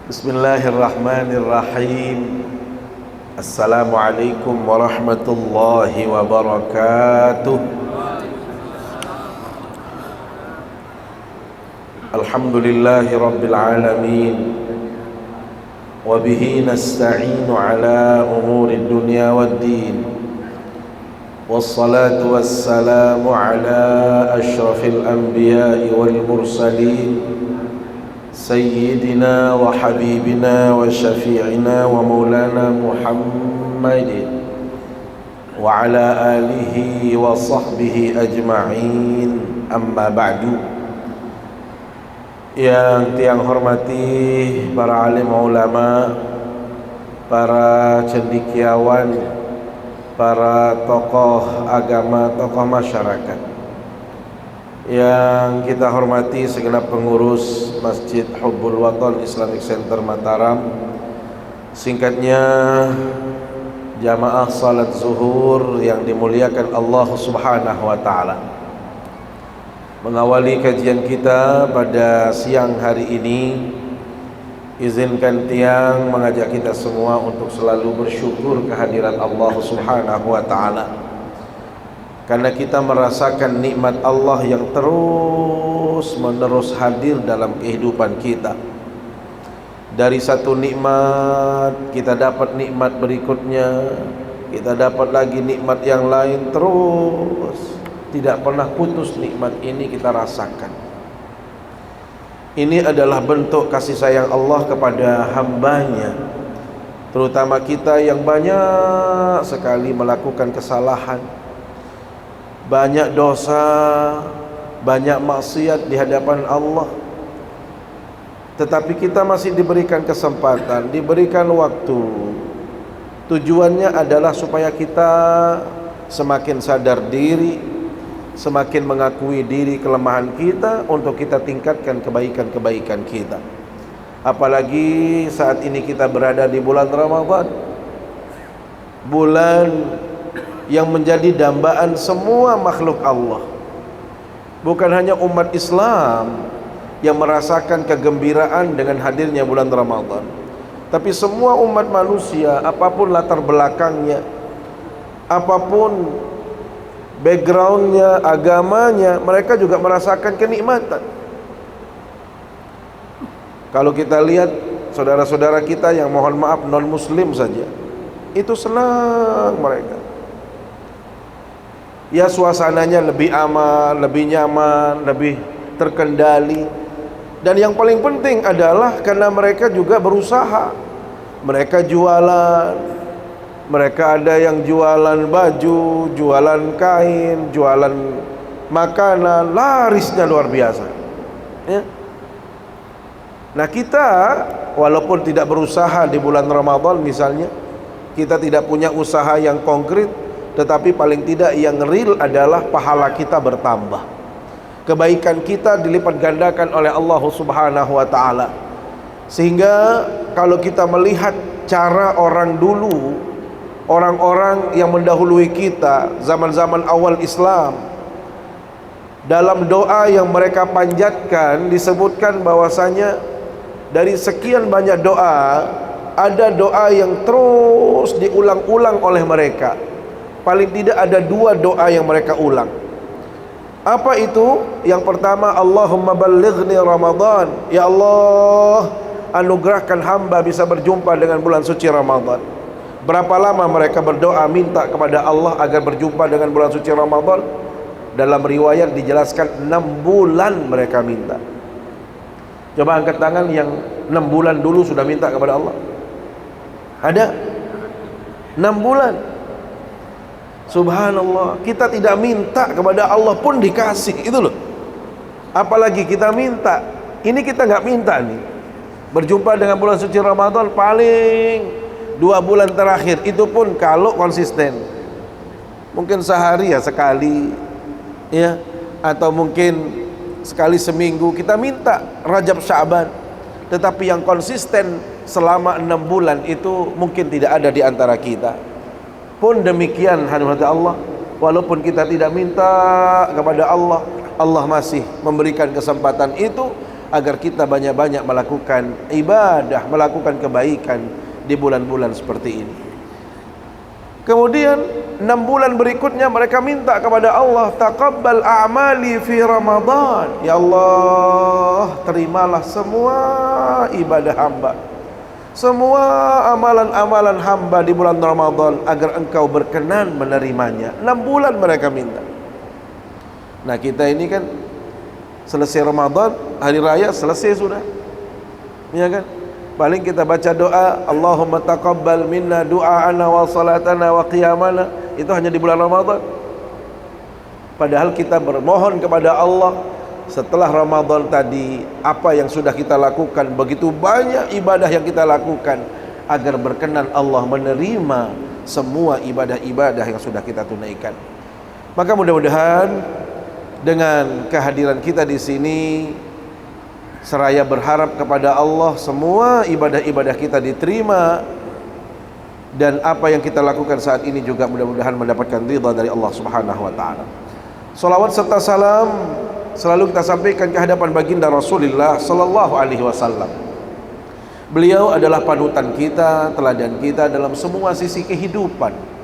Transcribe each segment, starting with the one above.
Bismillahirrahmanirrahim. Assalamualaikum warahmatullahi wabarakatuh. Alhamdulillahi rabbil alamin. Wa bihi nasta'inu ala umuri dunya waddin. Wassalatu wassalamu ala ashrafil anbiya'i wal mursalin, سيدنا وحبيبنا وشفيعنا ومولانا محمد وعلى آله وصحبه أجمعين. أما بعد. Yang tiang hormati para alim ulama, para cendekiawan, para tokoh agama, tokoh masyarakat, yang kita hormati segenap pengurus Masjid Hubbul Watan Islamic Center Mataram, singkatnya jamaah salat zuhur yang dimuliakan Allah Subhanahu wa taala. Mengawali kajian kita pada siang hari ini, izinkan tiang mengajak kita semua untuk selalu bersyukur kehadiran Allah Subhanahu wa taala, karena kita merasakan nikmat Allah yang terus menerus hadir dalam kehidupan kita. Dari satu nikmat kita dapat nikmat berikutnya, kita dapat lagi nikmat yang lain, terus tidak pernah putus nikmat ini kita rasakan. Ini adalah bentuk kasih sayang Allah kepada hambanya, terutama kita yang banyak sekali melakukan kesalahan, banyak dosa, banyak maksiat di hadapan Allah, tetapi kita masih diberikan kesempatan, diberikan waktu. Tujuannya adalah supaya kita semakin sadar diri, semakin mengakui diri kelemahan kita, untuk kita tingkatkan kebaikan-kebaikan kita. Apalagi saat ini kita berada di bulan Ramadan, bulan yang menjadi dambaan semua makhluk Allah. Bukan hanya umat Islam yang merasakan kegembiraan dengan hadirnya bulan Ramadan, tapi semua umat manusia, apapun latar belakangnya, apapun backgroundnya, agamanya, mereka juga merasakan kenikmatan. Kalau kita lihat saudara-saudara kita yang mohon maaf non muslim saja, itu senang mereka. Ya, suasananya lebih aman, lebih nyaman, lebih terkendali. Dan yang paling penting adalah karena mereka juga berusaha. Mereka jualan, mereka ada yang jualan baju, jualan kain, jualan makanan, larisnya luar biasa ya. Nah, kita walaupun tidak berusaha di bulan Ramadan misalnya, kita tidak punya usaha yang konkret, tetapi paling tidak yang real adalah pahala kita bertambah, kebaikan kita dilipat gandakan oleh Allah Subhanahu wa taala. Sehingga kalau kita melihat cara orang dulu, orang-orang yang mendahului kita zaman-zaman awal Islam, dalam doa yang mereka panjatkan disebutkan bahwasanya dari sekian banyak doa, ada doa yang terus diulang-ulang oleh mereka. Paling tidak ada dua doa yang mereka ulang. Apa itu? Yang pertama, Allahumma ballighni Ramadan. Ya Allah, anugerahkan hamba bisa berjumpa dengan bulan suci Ramadan. Berapa lama mereka berdoa minta kepada Allah agar berjumpa dengan bulan suci Ramadan? Dalam riwayat dijelaskan 6 bulan mereka minta. Coba angkat tangan yang 6 bulan dulu sudah minta kepada Allah. Ada? 6 bulan. Subhanallah, kita tidak minta kepada Allah pun dikasih, itu loh. Apalagi kita minta. Ini kita nggak minta nih, berjumpa dengan bulan suci Ramadan paling 2 bulan terakhir, itu pun kalau konsisten. Mungkin sehari ya sekali ya, atau mungkin sekali seminggu kita minta Rajab Sya'ban. Tetapi yang konsisten selama 6 bulan itu mungkin tidak ada di antara kita. Pun demikian hadirat Allah, walaupun kita tidak minta kepada Allah, Allah masih memberikan kesempatan itu agar kita banyak-banyak melakukan ibadah, melakukan kebaikan di bulan-bulan seperti ini. Kemudian 6 bulan berikutnya mereka minta kepada Allah, taqabbal a'mali fi Ramadan. Ya Allah, terimalah semua ibadah hamba, semua amalan-amalan hamba di bulan Ramadan, agar engkau berkenan menerimanya. 6 bulan mereka minta. Nah, kita ini kan selesai Ramadan, hari raya selesai sudah, ya kan? Paling kita baca doa, Allahumma taqabbal minna du'aana wa salatana wa qiyamana, itu hanya di bulan Ramadan. Padahal kita bermohon kepada Allah setelah Ramadan tadi, apa yang sudah kita lakukan, begitu banyak ibadah yang kita lakukan, agar berkenan Allah menerima semua ibadah-ibadah yang sudah kita tunaikan. Maka mudah-mudahan dengan kehadiran kita di sini, seraya berharap kepada Allah semua ibadah-ibadah kita diterima, dan apa yang kita lakukan saat ini juga mudah-mudahan mendapatkan ridha dari Allah Subhanahu wa taala. Salawat serta salam selalu kita sampaikan ke hadapan baginda Rasulullah sallallahu alaihi wasallam. Beliau adalah panutan kita, teladan kita dalam semua sisi kehidupan.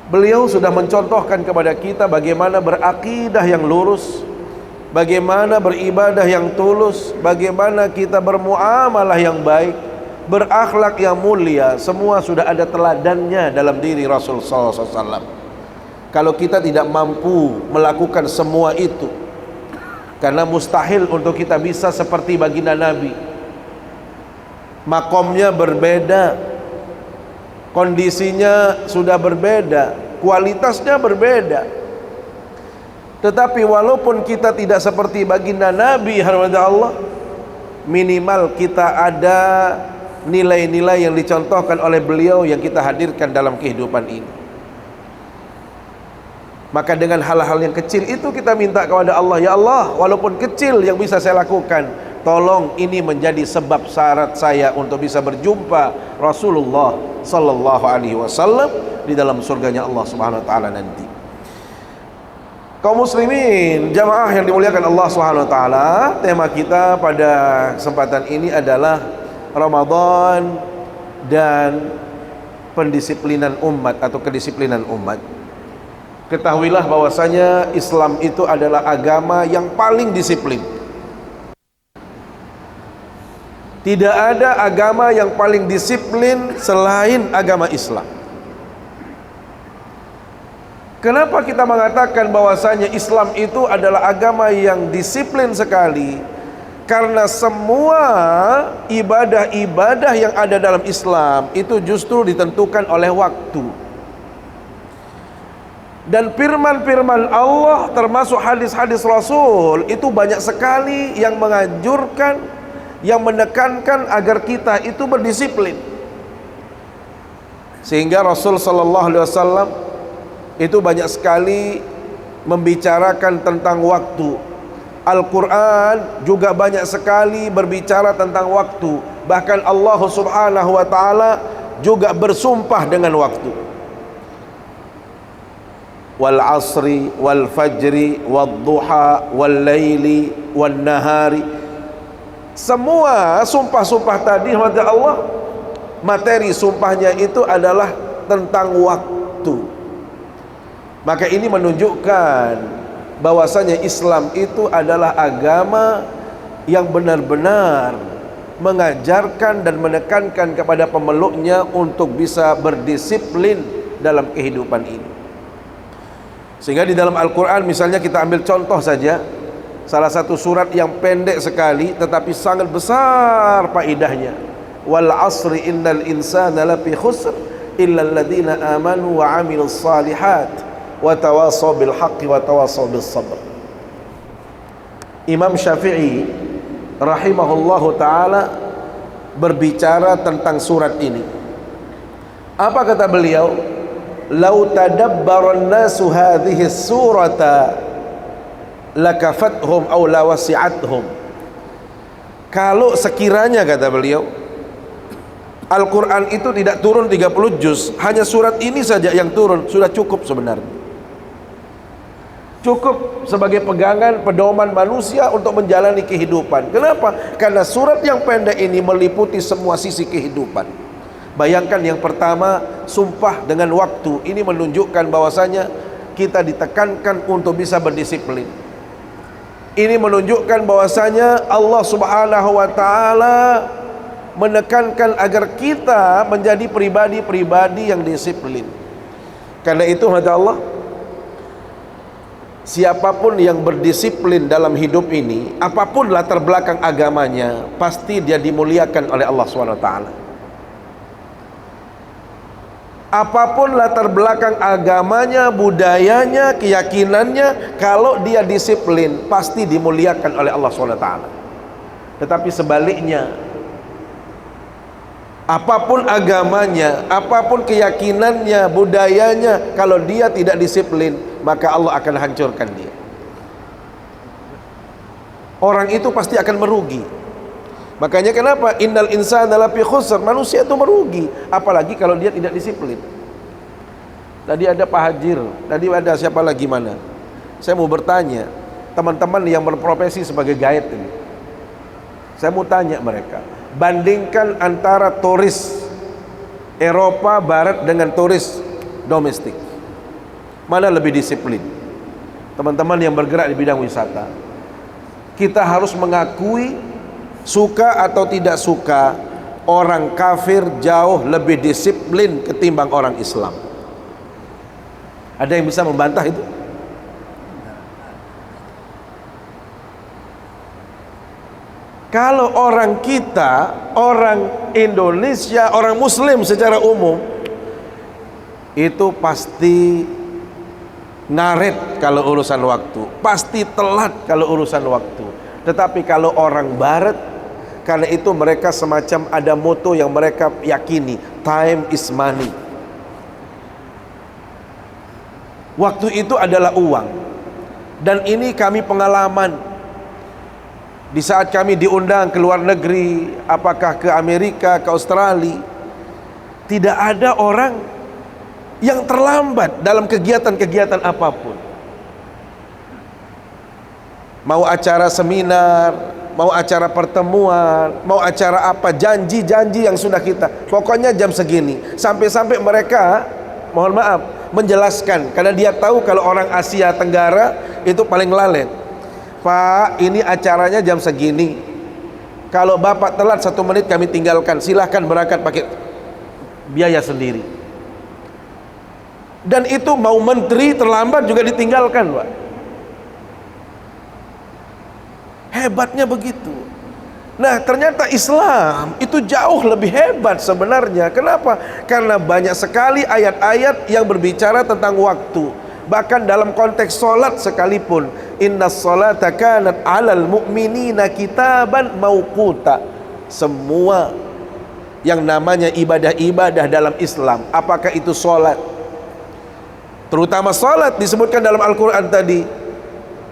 Beliau sudah mencontohkan kepada kita bagaimana berakidah yang lurus, bagaimana beribadah yang tulus, bagaimana kita bermuamalah yang baik, berakhlak yang mulia. Semua sudah ada teladannya dalam diri Rasul sallallahu alaihi wasallam. Kalau kita tidak mampu melakukan semua itu, karena mustahil untuk kita bisa seperti baginda Nabi. Makomnya berbeda, kondisinya sudah berbeda, kualitasnya berbeda. Tetapi walaupun kita tidak seperti baginda Nabi Allah, minimal kita ada nilai-nilai yang dicontohkan oleh beliau yang kita hadirkan dalam kehidupan ini. Maka dengan hal-hal yang kecil itu kita minta kepada Allah, ya Allah, walaupun kecil yang bisa saya lakukan, tolong ini menjadi sebab syarat saya untuk bisa berjumpa Rasulullah sallallahu alaihi wasallam di dalam surganya Allah Subhanahu wa taala nanti. Kaum muslimin, jamaah yang dimuliakan Allah Subhanahu wa taala, tema kita pada kesempatan ini adalah Ramadan dan pendisiplinan umat atau kedisiplinan umat. Ketahuilah bahwasanya Islam itu adalah agama yang paling disiplin. Tidak ada agama yang paling disiplin selain agama Islam. Kenapa kita mengatakan bahwasanya Islam itu adalah agama yang disiplin sekali? Karena semua ibadah-ibadah yang ada dalam Islam itu justru ditentukan oleh waktu. Dan firman-firman Allah termasuk hadis-hadis Rasul itu banyak sekali yang menganjurkan, yang menekankan agar kita itu berdisiplin. Sehingga Rasul sallallahu alaihi wasallam itu banyak sekali membicarakan tentang waktu. Al-Quran juga banyak sekali berbicara tentang waktu. Bahkan Allah Subhanahu wa ta'ala juga bersumpah dengan waktu. Wal asri wal fajri wal duha wal laili wal nahari. Semua sumpah-sumpah tadi kata Allah, materi sumpahnya itu adalah tentang waktu. Maka ini menunjukkan bahwasanya Islam itu adalah agama yang benar-benar mengajarkan dan menekankan kepada pemeluknya untuk bisa berdisiplin dalam kehidupan ini. Sehingga di dalam Al-Quran misalnya kita ambil contoh saja, salah satu surat yang pendek sekali tetapi sangat besar faedahnya. Wal asri innal insana lafi khusr illa alladhina amanu wa amilus salihat wa tawasaw bil haqqi wa tawasaw bis sabr. Imam Syafi'i rahimahullahu taala berbicara tentang surat ini. Apa kata beliau? Lau tadabbaran nasu hadhihi surata lakafathum aw lawasi'athum. Kalau sekiranya, kata beliau, Al-Quran itu tidak turun 30 juz, hanya surat ini saja yang turun, sudah cukup sebenarnya. Cukup sebagai pegangan pedoman manusia untuk menjalani kehidupan. Kenapa? Karena surat yang pendek ini meliputi semua sisi kehidupan. Bayangkan yang pertama, sumpah dengan waktu. Ini menunjukkan bahwasanya kita ditekankan untuk bisa berdisiplin. Ini menunjukkan bahwasanya Allah Subhanahu wa taala menekankan agar kita menjadi pribadi-pribadi yang disiplin. Karena itu kata Allah, siapapun yang berdisiplin dalam hidup ini, apapun latar belakang agamanya, pasti dia dimuliakan oleh Allah SWT. Apapun latar belakang agamanya, budayanya, keyakinannya, kalau dia disiplin, pasti dimuliakan oleh Allah SWT. Tetapi sebaliknya, apapun agamanya, apapun keyakinannya, budayanya, kalau dia tidak disiplin, maka Allah akan hancurkan dia. Orang itu pasti akan merugi. Makanya kenapa innal insana lafi khusr, manusia itu merugi, apalagi kalau dia tidak disiplin. Tadi ada Pak Hajir, tadi ada siapa lagi mana? Saya mau bertanya, teman-teman yang berprofesi sebagai guide ini, saya mau tanya mereka, bandingkan antara turis Eropa Barat dengan turis domestik, mana lebih disiplin? Teman-teman yang bergerak di bidang wisata, kita harus mengakui, suka atau tidak suka, orang kafir jauh lebih disiplin ketimbang orang Islam. Ada yang bisa membantah itu? Kalau orang kita, orang Indonesia, orang Muslim secara umum, itu pasti ngaret kalau urusan waktu, pasti telat kalau urusan waktu. Tetapi kalau orang Barat, karena itu mereka semacam ada moto yang mereka yakini, time is money. Waktu itu adalah uang. Dan ini kami pengalaman. Di saat kami diundang ke luar negeri, apakah ke Amerika, ke Australia, tidak ada orang yang terlambat dalam kegiatan-kegiatan apapun. Mau acara seminar, mau acara pertemuan, mau acara apa, janji-janji yang sudah kita, pokoknya jam segini. Sampai-sampai mereka, mohon maaf, menjelaskan, karena dia tahu kalau orang Asia Tenggara itu paling lalet. Pak, ini acaranya jam segini, kalau bapak telat 1 menit kami tinggalkan, silahkan berangkat pakai biaya sendiri. Dan itu mau menteri terlambat juga ditinggalkan, Pak. Hebatnya begitu. Nah, ternyata Islam itu jauh lebih hebat sebenarnya. Kenapa? Karena banyak sekali ayat-ayat yang berbicara tentang waktu. Bahkan dalam konteks solat sekalipun, innas salata kanat 'alal mu'minina kitaban mauquta. Semua yang namanya ibadah-ibadah dalam Islam, apakah itu solat, terutama solat disebutkan dalam Al-Quran tadi,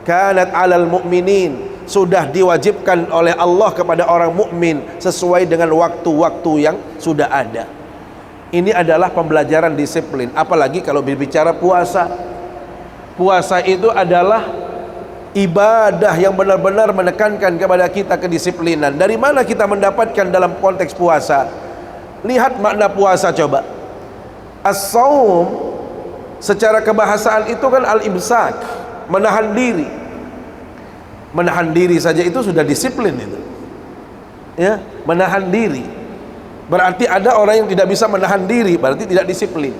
kanat 'alal mu'minin, sudah diwajibkan oleh Allah kepada orang mukmin sesuai dengan waktu-waktu yang sudah ada. Ini adalah pembelajaran disiplin. Apalagi kalau berbicara puasa. Puasa itu adalah ibadah yang benar-benar menekankan kepada kita kedisiplinan. Dari mana kita mendapatkan dalam konteks puasa? Lihat makna puasa coba. As-saum secara kebahasaan itu kan al-imsak, menahan diri. Menahan diri saja itu sudah disiplin itu. Ya, menahan diri. Berarti ada orang yang tidak bisa menahan diri, berarti tidak disiplin.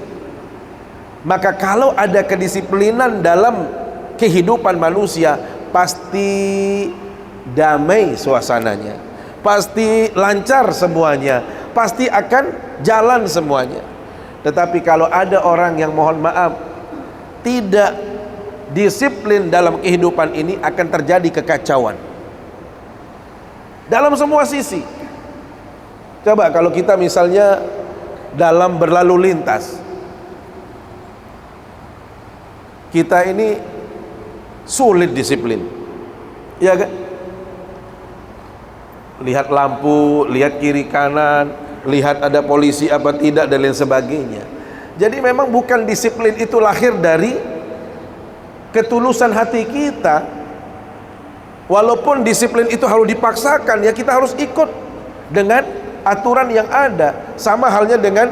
Maka kalau ada kedisiplinan dalam kehidupan manusia, pasti damai suasananya, pasti lancar semuanya, pasti akan jalan semuanya. Tetapi kalau ada orang yang mohon maaf tidak disiplin dalam kehidupan ini, akan terjadi kekacauan dalam semua sisi. Coba kalau kita misalnya dalam berlalu lintas, kita ini sulit disiplin, ya kan? Lihat lampu, lihat kiri kanan, lihat ada polisi apa tidak dan lain sebagainya. Jadi memang bukan disiplin itu lahir dari ketulusan hati kita, walaupun disiplin itu harus dipaksakan, ya kita harus ikut dengan aturan yang ada. Sama halnya dengan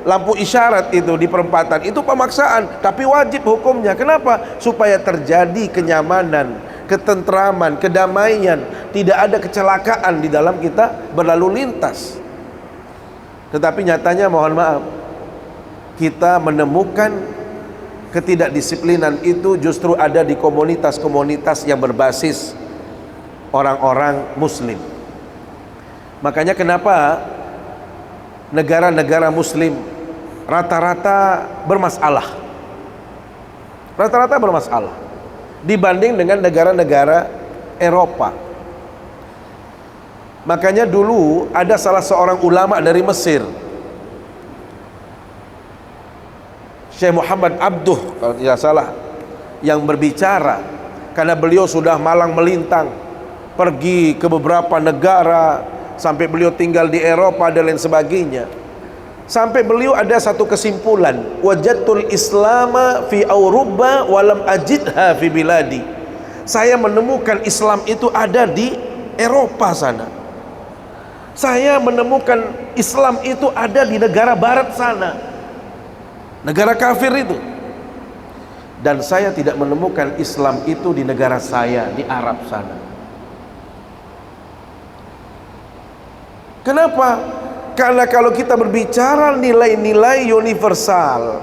lampu isyarat itu di perempatan, itu pemaksaan, tapi wajib hukumnya. Kenapa? Supaya terjadi kenyamanan, ketentraman, kedamaian, tidak ada kecelakaan di dalam kita berlalu lintas. Tetapi nyatanya mohon maaf, kita menemukan ketidakdisiplinan itu justru ada di komunitas-komunitas yang berbasis orang-orang muslim. Makanya kenapa negara-negara muslim rata-rata bermasalah, dibanding dengan negara-negara Eropa. Makanya dulu ada salah seorang ulama dari Mesir, Syekh Muhammad Abduh kalau tidak salah, yang berbicara karena beliau sudah malang melintang pergi ke beberapa negara, sampai beliau tinggal di Eropa dan lain sebagainya. Sampai beliau ada satu kesimpulan, wajadtul islama fi Auruba walam ajidha fi biladi. Saya menemukan Islam itu ada di Eropa sana. Saya menemukan Islam itu ada di negara barat sana, negara kafir itu. Dan saya tidak menemukan Islam itu di negara saya, di Arab sana. Kenapa? Karena kalau kita berbicara nilai-nilai universal,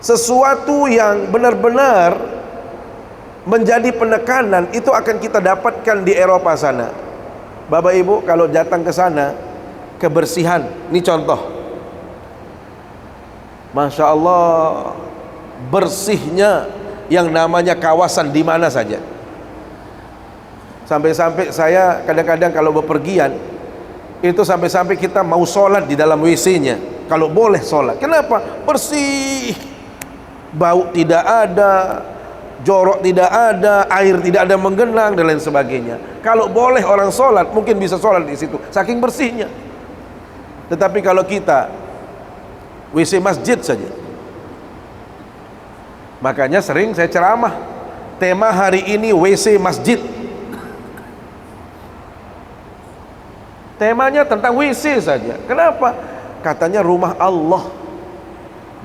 sesuatu yang benar-benar menjadi penekanan, itu akan kita dapatkan di Eropa sana. Bapak Ibu kalau datang ke sana, kebersihan, ini contoh, Masya Allah, bersihnya yang namanya kawasan di mana saja. Sampai-sampai saya kadang-kadang kalau bepergian itu sampai-sampai kita mau sholat di dalam WC-nya, kalau boleh sholat. Kenapa? Bersih, bau tidak ada, jorok tidak ada, air tidak ada menggenang dan lain sebagainya. Kalau boleh orang sholat, mungkin bisa sholat di situ, saking bersihnya. Tetapi kalau kita WC masjid saja, makanya sering saya ceramah, tema hari ini WC masjid. Temanya tentang WC saja. Kenapa? Katanya rumah Allah,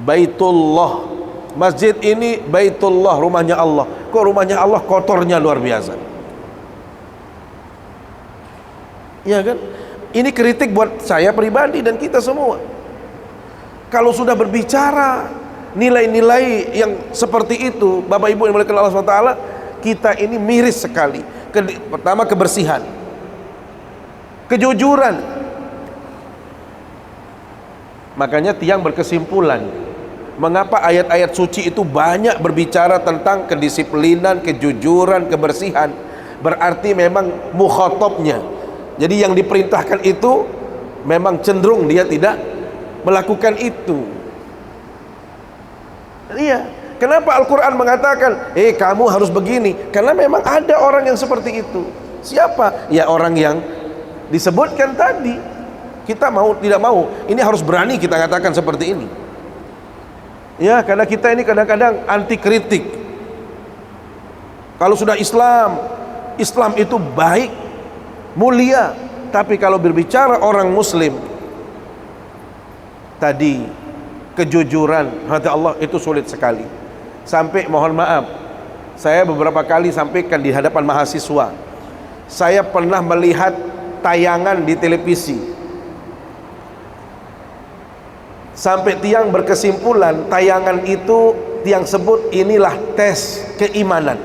Baitullah. Masjid ini Baitullah, rumahnya Allah. Kok rumahnya Allah kotornya luar biasa? Ya kan? Ini kritik buat saya pribadi dan kita semua. Kalau sudah berbicara nilai-nilai yang seperti itu, Bapak Ibu yang dimuliakan Allah SWT, kita ini miris sekali. Pertama, kebersihan, kejujuran. Makanya tiang berkesimpulan, mengapa ayat-ayat suci itu banyak berbicara tentang kedisiplinan, kejujuran, kebersihan? Berarti memang mukhatabnya, jadi yang diperintahkan itu memang cenderung dia tidak melakukan itu. Iya. Kenapa Al-Quran mengatakan kamu harus begini? Karena memang ada orang yang seperti itu. Siapa? Ya orang yang disebutkan tadi. Kita mau tidak mau, ini harus berani kita katakan seperti ini. Ya, karena kita ini kadang-kadang anti kritik. Kalau sudah Islam itu baik, mulia. Tapi kalau berbicara orang muslim tadi, kejujuran hati Allah itu sulit sekali. Sampai mohon maaf, saya beberapa kali sampaikan di hadapan mahasiswa, saya pernah melihat tayangan di televisi sampai tiang berkesimpulan tayangan itu tiang sebut inilah tes keimanan.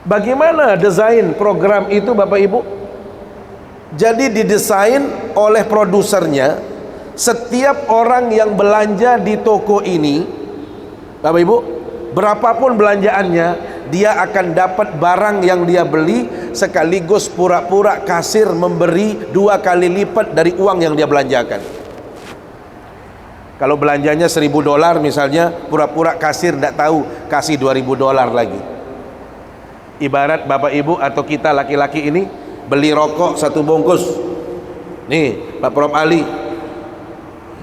Bagaimana desain program itu Bapak Ibu? Jadi didesain oleh produsernya, setiap orang yang belanja di toko ini, Bapak Ibu, berapapun belanjaannya, dia akan dapat barang yang dia beli, sekaligus pura-pura kasir memberi 2 kali lipat dari uang yang dia belanjakan. Kalau belanjanya $1.000 misalnya, pura-pura kasir tidak tahu, kasih $2.000 lagi. Ibarat Bapak Ibu atau kita laki-laki ini beli rokok 1 bungkus. Nih Pak Prof. Ali,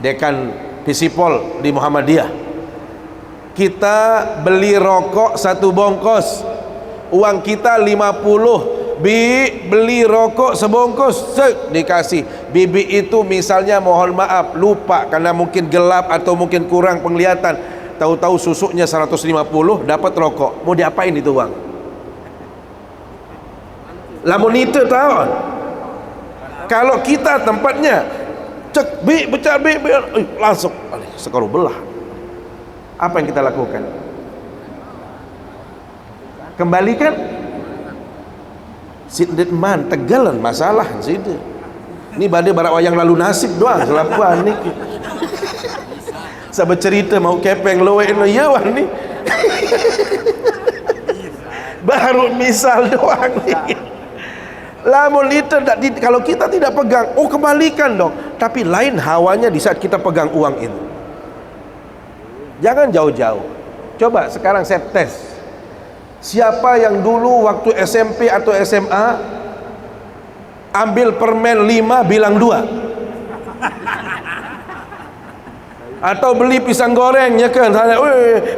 dekan Visipol di Muhammadiyah, Kita beli rokok 1 bongkos, uang kita 50. Beli rokok sebongkos, dikasih. Bibi itu misalnya mohon maaf lupa karena mungkin gelap atau mungkin kurang penglihatan, tahu-tahu susuknya 150, dapat rokok. Mau diapain itu uang? Lamun itu tahu. Kalau kita tempatnya cek pecah langsung sekarang belah. Apa yang kita lakukan? Kembalikan. Sidit man tegalan masalah situ. Ini badai barak wayang lalu nasib doang selapuan ni. Saya bercerita mau kepeng loe ya wan ni. Baru misal doang ni. Lamun itu kalau kita tidak pegang, oh kembalikan dong. Tapi lain hawanya di saat kita pegang uang itu. Jangan jauh-jauh. Coba sekarang saya tes. Siapa yang dulu waktu SMP atau SMA ambil permen 5 bilang 2? Atau beli pisang goreng ya kan?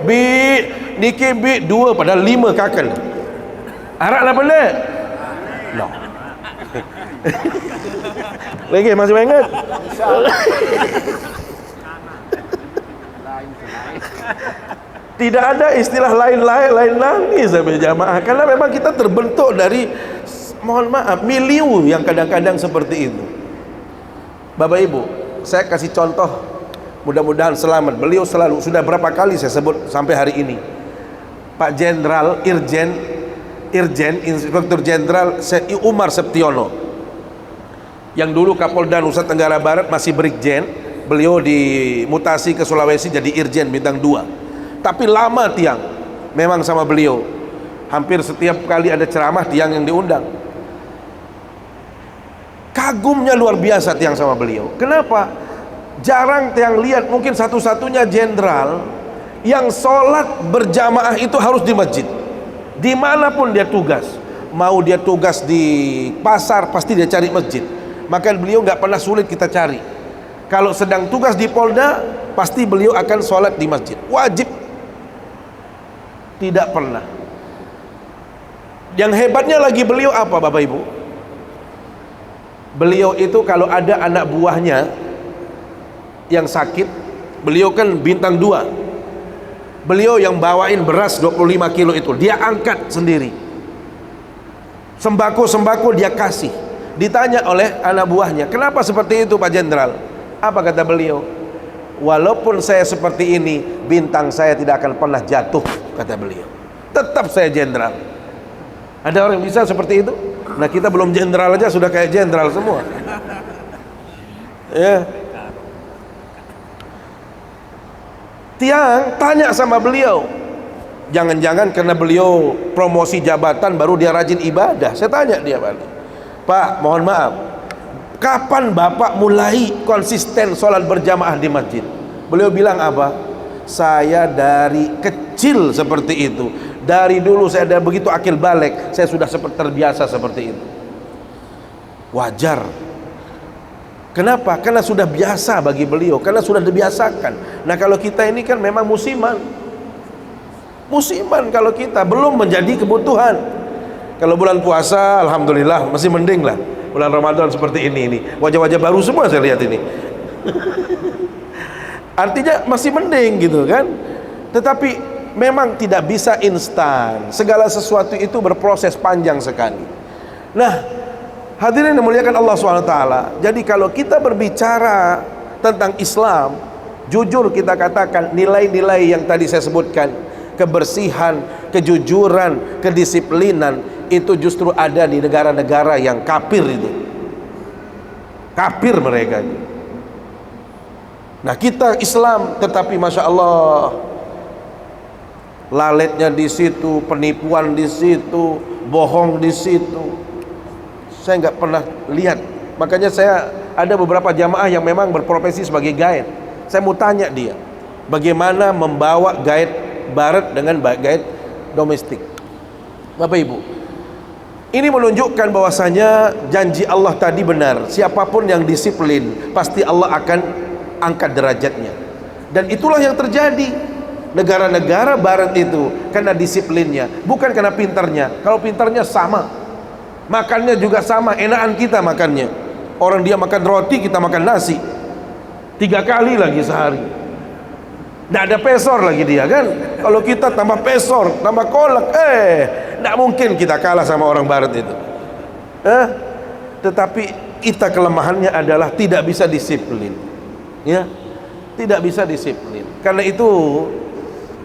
Bi niki bi 2 padahal 5 kakak. Arak lah benda. No. Lagi masih ingat? Tidak ada istilah lain nangis sampai jamaah, karena memang kita terbentuk dari mohon maaf milieu yang kadang-kadang seperti itu. Bapak Ibu, saya kasih contoh, mudah-mudahan selamat. Beliau selalu, sudah berapa kali saya sebut sampai hari ini, Pak Jenderal Irjen Inspektur Jenderal Umar Septiono, yang dulu Kapolda Nusa Tenggara Barat masih Brigjen. Beliau dimutasi ke Sulawesi jadi Irjen bintang 2. Tapi lama tiang memang sama beliau. Hampir setiap kali ada ceramah tiang yang diundang. Kagumnya luar biasa tiang sama beliau. Kenapa? Jarang tiang lihat, mungkin satu-satunya jenderal yang sholat berjamaah itu harus di masjid. Dimanapun dia tugas, mau dia tugas di pasar pasti dia cari masjid. Maka beliau nggak pernah sulit kita cari. Kalau sedang tugas di Polda, pasti beliau akan sholat di masjid, wajib. Tidak pernah. Yang hebatnya lagi beliau apa Bapak Ibu? Beliau itu kalau ada anak buahnya yang sakit, beliau kan bintang 2. Beliau yang bawain beras 25 kilo itu, dia angkat sendiri. Sembako dia kasih. Ditanya oleh anak buahnya, kenapa seperti itu Pak Jenderal? Apa kata beliau? Walaupun saya seperti ini, bintang saya tidak akan pernah jatuh, kata beliau. Tetap saya jenderal. Ada orang yang bisa seperti itu? Nah, kita belum jenderal aja sudah kayak jenderal semua. Ya. Tiang tanya sama beliau. Jangan-jangan karena beliau promosi jabatan baru dia rajin ibadah. Saya tanya dia balik, Pak, mohon maaf, kapan Bapak mulai konsisten sholat berjamaah di masjid? Beliau bilang apa? Saya dari kecil seperti itu. Dari dulu saya ada begitu akil balik, saya sudah terbiasa seperti itu. Wajar. Kenapa? Karena sudah biasa bagi beliau, karena sudah dibiasakan. Nah kalau kita ini kan memang musiman kalau kita belum menjadi kebutuhan. Kalau bulan puasa alhamdulillah masih mending lah. Bulan Ramadan seperti ini wajah-wajah baru semua saya lihat ini. Artinya masih mending gitu kan. Tetapi memang tidak bisa instan. Segala sesuatu itu berproses panjang sekali. Nah, hadirin yang dimuliakan Allah SWT, jadi kalau kita berbicara tentang Islam, jujur kita katakan nilai-nilai yang tadi saya sebutkan, kebersihan, kejujuran, kedisiplinan, itu justru ada di negara-negara yang kafir itu. Kafir mereka. Nah kita Islam, tetapi Masya Allah, laletnya di situ, penipuan di situ, bohong di situ. Saya nggak pernah lihat. Makanya saya ada beberapa jamaah yang memang berprofesi sebagai guide. Saya mau tanya dia, bagaimana membawa guide barat dengan guide domestik. Bapak Ibu, ini menunjukkan bahwasanya janji Allah tadi benar. Siapapun yang disiplin, pasti Allah akan angkat derajatnya. Dan itulah yang terjadi. negara-negara barat itu karena disiplinnya, bukan karena pintarnya. Kalau pintarnya sama, makannya juga sama, enakan kita makannya. Orang dia makan roti, kita makan nasi 3 kali lagi sehari. Nggak ada pesor lagi dia kan. Kalau kita tambah pesor, tambah kolak, nggak mungkin kita kalah sama orang barat itu. Tetapi kita kelemahannya adalah tidak bisa disiplin, ya, tidak bisa disiplin. Karena itu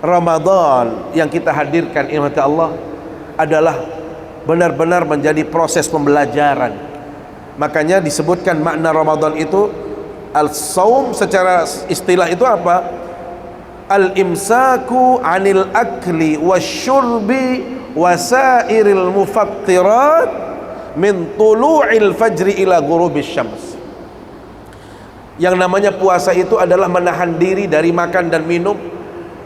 Ramadan yang kita hadirkan ingat Allah adalah benar-benar menjadi proses pembelajaran. Makanya disebutkan makna Ramadan itu al-saum, secara istilah itu apa? Al-imsaku anil akli wasyurbi wasairil mufattirat min tulu'il fajri ila ghurubis syams. Yang namanya puasa itu adalah menahan diri dari makan dan minum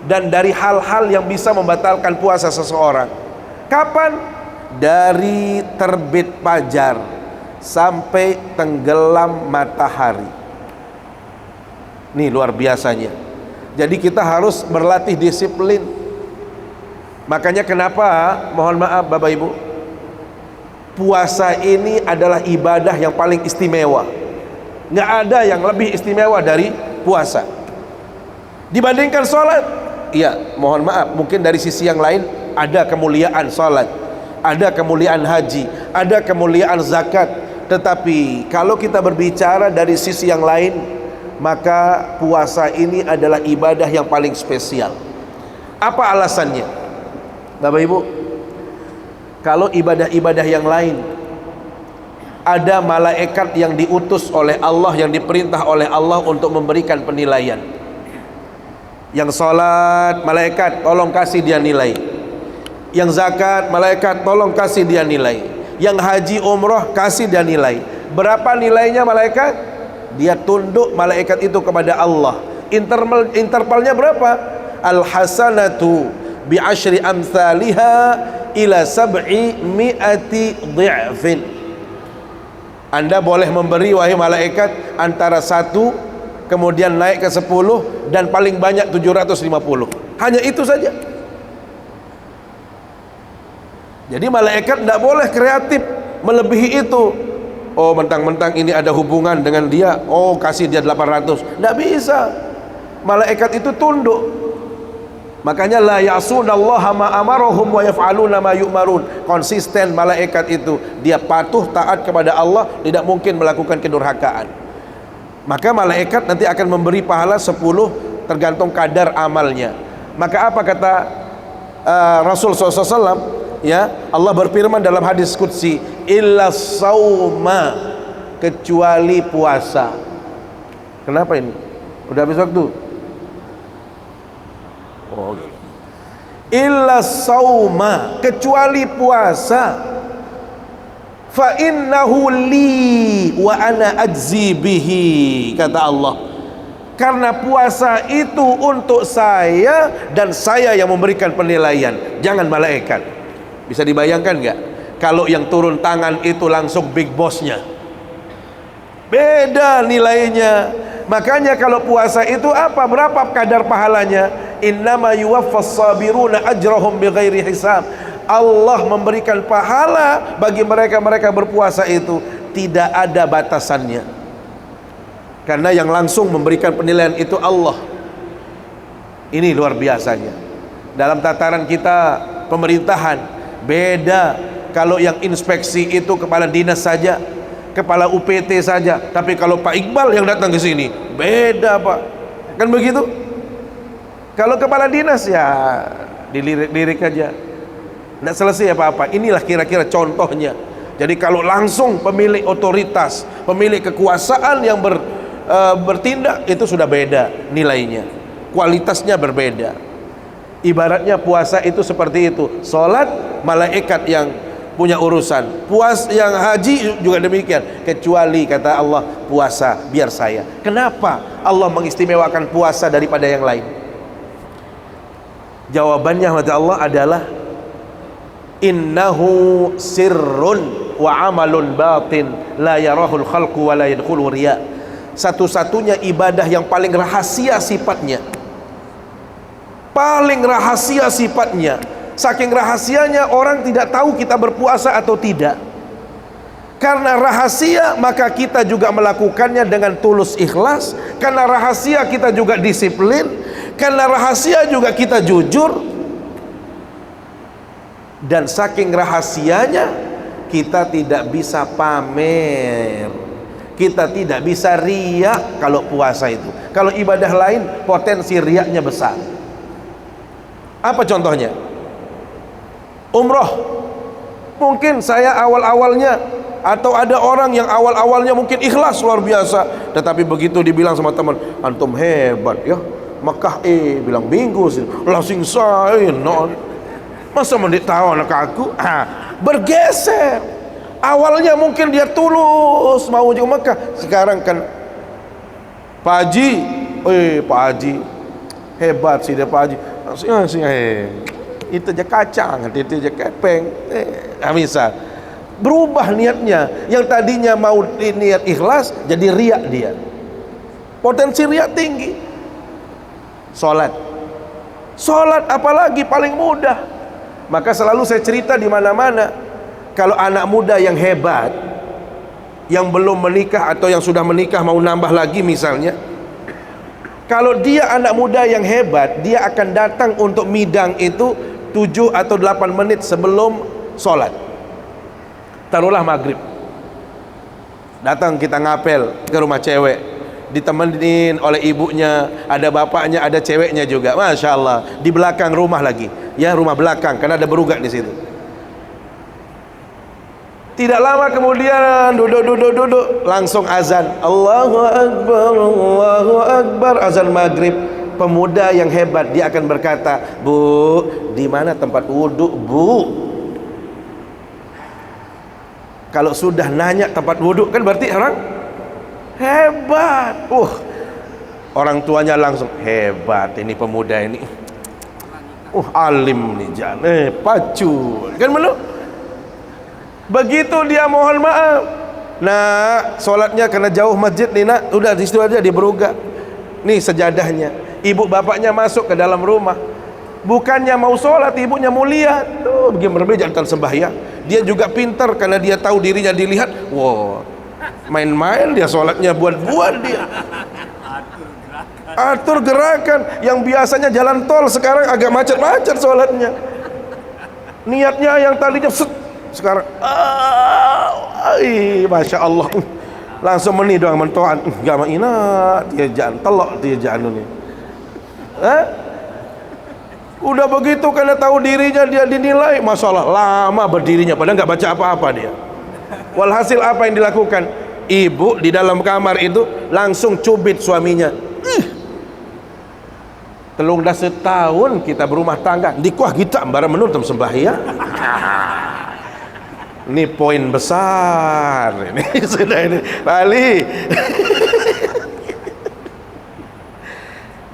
dan dari hal-hal yang bisa membatalkan puasa seseorang. Kapan? Dari terbit fajar sampai tenggelam matahari. Nih luar biasanya. Jadi kita harus berlatih disiplin. Makanya kenapa, mohon maaf Bapak Ibu, puasa ini adalah ibadah yang paling istimewa. Nggak ada yang lebih istimewa dari puasa dibandingkan sholat. Iya, mohon maaf, mungkin dari sisi yang lain ada kemuliaan sholat, ada kemuliaan haji, ada kemuliaan zakat. Tetapi kalau kita berbicara dari sisi yang lain, maka puasa ini adalah ibadah yang paling spesial. Apa alasannya? Bapak Ibu, kalau ibadah-ibadah yang lain ada malaikat yang diutus oleh Allah, yang diperintah oleh Allah untuk memberikan penilaian. Yang sholat, malaikat tolong kasih dia nilai. Yang zakat, malaikat tolong kasih dia nilai. Yang haji umroh, kasih dia nilai. Berapa nilainya malaikat? Dia tunduk malaikat itu kepada Allah. Intervalnya berapa? Al-hasanatu bi asyri amthaliha ila sab'i mi'ati dhi'fin. Anda boleh memberi wahai malaikat antara 1 kemudian naik ke 10 dan paling banyak 750. Hanya itu saja. Jadi malaikat tidak boleh kreatif melebihi itu. Oh, mentang-mentang ini ada hubungan dengan dia, oh kasih dia 800. Tidak bisa. Malaikat itu tunduk. Makanya la ya'sunallaha ma amarahum wa yaf'aluna ma yu'marun. Konsisten malaikat itu, dia patuh taat kepada Allah, tidak mungkin melakukan kedurhakaan. Maka malaikat nanti akan memberi pahala 10 tergantung kadar amalnya. Maka apa kata Rasul SAW? Ya, Allah berfirman dalam hadis qudsi, illa sauma, kecuali puasa. Kenapa ini? Udah habis waktu? Oh. Illa sauma, kecuali puasa. Fa innahu li wa ana ajzi bihi, kata Allah. Karena puasa itu untuk saya dan saya yang memberikan penilaian, jangan malaikat. Bisa dibayangkan nggak? Kalau yang turun tangan itu langsung big bossnya, beda nilainya. Makanya kalau puasa itu apa? Berapa kadar pahalanya? Innama yuwaffas sabiruna ajrahum bighairi hisab. Allah memberikan pahala bagi mereka berpuasa itu tidak ada batasannya. Karena yang langsung memberikan penilaian itu Allah. Ini luar biasanya. Dalam tataran kita pemerintahan beda. Kalau yang inspeksi itu kepala dinas saja, kepala UPT saja. Tapi kalau Pak Iqbal yang datang ke sini, beda Pak. Kan begitu? Kalau kepala dinas ya dilirik-lirik aja, tidak selesai apa-apa. Inilah kira-kira contohnya. Jadi kalau langsung pemilik otoritas, pemilik kekuasaan yang bertindak, itu sudah beda nilainya, kualitasnya berbeda. Ibaratnya puasa itu seperti itu. Sholat, malaikat yang punya urusan. Yang haji juga demikian. Kecuali kata Allah, puasa biar saya. Kenapa Allah mengistimewakan puasa daripada yang lain? Jawabannya kata Allah adalah innahu sirrun wa amalun batin la yarahul khalqu wa la yadkhulu riya. Satu-satunya ibadah yang paling rahasia sifatnya, paling rahasia sifatnya. Saking rahasianya orang tidak tahu kita berpuasa atau tidak. Karena rahasia maka kita juga melakukannya dengan tulus ikhlas. Karena rahasia kita juga disiplin. Karena rahasia juga kita jujur. Dan saking rahasianya kita tidak bisa pamer, kita tidak bisa riak kalau puasa itu. Kalau ibadah lain potensi riaknya besar. Apa contohnya? Umroh. Mungkin saya awal-awalnya, atau ada orang yang awal-awalnya mungkin ikhlas luar biasa, tetapi begitu dibilang sama teman, antum hebat ya, Mekah bilang minggu sih, langsung saya non, masa mendik tahu anak aku, bergeser. Awalnya mungkin dia tulus mau ke Mekah, sekarang kan Pak Haji, Pak Haji hebat sih dia Pak Haji, langsung itu aja kacang, itu aja kepeng, misal berubah niatnya. Yang tadinya mau niat ikhlas jadi riak dia, potensi riak tinggi. Sholat apalagi paling mudah. Maka selalu saya cerita di mana-mana, kalau anak muda yang hebat, yang belum menikah atau yang sudah menikah mau nambah lagi misalnya, kalau dia anak muda yang hebat, dia akan datang untuk midang itu 7 atau 8 menit sebelum sholat. Taruhlah maghrib, datang kita ngapel ke rumah cewek, ditemenin oleh ibunya, ada bapaknya, ada ceweknya juga, masya Allah, di belakang rumah lagi, ya rumah belakang, karena ada berugak di situ. Tidak lama kemudian duduk, langsung azan, Allahu Akbar, Allahu Akbar, azan maghrib. Pemuda yang hebat dia akan berkata, Bu, di mana tempat wudhu, Bu? Kalau sudah nanya tempat wudhu kan berarti orang hebat. Orang tuanya langsung hebat ini pemuda ini. Alim nih jangan. Pacu. Kan benar? Begitu dia mohon maaf. Nah, sholatnya karena jauh masjid nih nak, udah di situ aja dia berugak. Nih sejadahnya. Ibu bapaknya masuk ke dalam rumah. Bukannya mau sholat, ibunya mau lihat. Tuh, bagaimana jangan sembahyang. Dia juga pintar karena dia tahu dirinya dilihat. Wow, main-main dia sholatnya buat-buat dia. Atur gerakan. Yang biasanya jalan tol sekarang agak macet-macet sholatnya. Niatnya yang tadinya set, sekarang masya Allah, langsung meni doang mentoan. Gak ina dia jangan telok dia jangan ini. Udah begitu karena tahu dirinya dia dinilai, masalah lama berdirinya padahal nggak baca apa-apa dia. Walhasil apa yang dilakukan? Ibu di dalam kamar itu langsung cubit suaminya. Telung dah setahun kita berumah tangga, dikuah kita barang menurut sembahyang. Ini poin besar ini sudah ini Bali.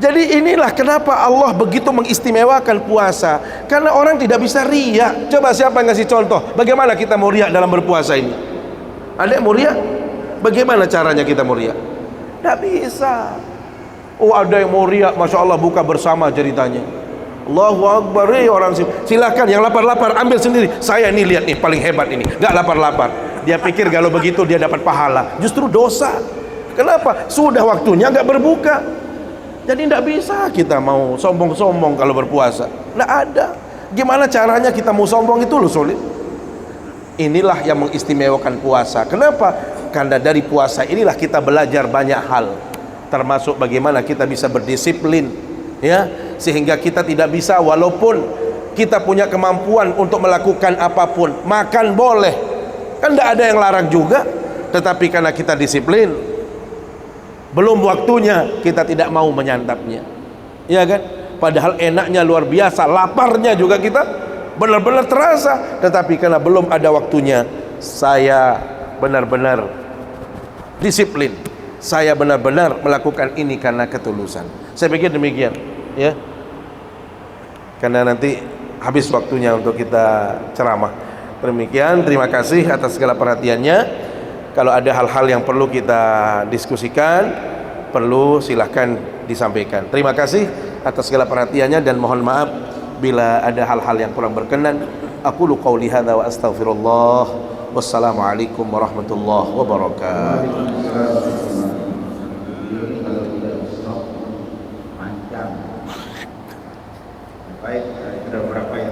Jadi inilah kenapa Allah begitu mengistimewakan puasa, karena orang tidak bisa riak. Coba siapa yang ngasih contoh bagaimana kita mau riak dalam berpuasa ini? Ada yang mau riak? Bagaimana caranya kita mau riak? Tidak bisa. Ada yang mau riak, masya Allah buka bersama ceritanya. Allahu Akbar, orang silakan yang lapar-lapar ambil sendiri. Saya ini lihat nih paling hebat ini, nggak lapar-lapar. Dia pikir kalau begitu dia dapat pahala, justru dosa. Kenapa? Sudah waktunya nggak berbuka. Jadi tidak bisa kita mau sombong-sombong kalau berpuasa. Tidak ada. Gimana caranya kita mau sombong itu loh sulit. Inilah yang mengistimewakan puasa. Kenapa? Karena dari puasa inilah kita belajar banyak hal, termasuk bagaimana kita bisa berdisiplin, ya, sehingga kita tidak bisa walaupun kita punya kemampuan untuk melakukan apapun. Makan boleh, kan tidak ada yang larang juga, tetapi karena kita disiplin, belum waktunya kita tidak mau menyantapnya, ya kan? Padahal enaknya luar biasa, laparnya juga kita benar-benar terasa, tetapi karena belum ada waktunya, saya benar-benar disiplin, saya benar-benar melakukan ini karena ketulusan. Saya pikir demikian, ya, karena nanti habis waktunya untuk kita ceramah. Demikian, terima kasih atas segala perhatiannya. Kalau ada hal-hal yang perlu kita diskusikan, perlu silahkan disampaikan. Terima kasih. atas segala perhatiannya, dan mohon maaf bila ada hal-hal yang kurang berkenan. Aqulu qauli hadza wa astaghfirullah. Wassalamualaikum warahmatullahi wabarakatuh. Baik, ada beberapa yang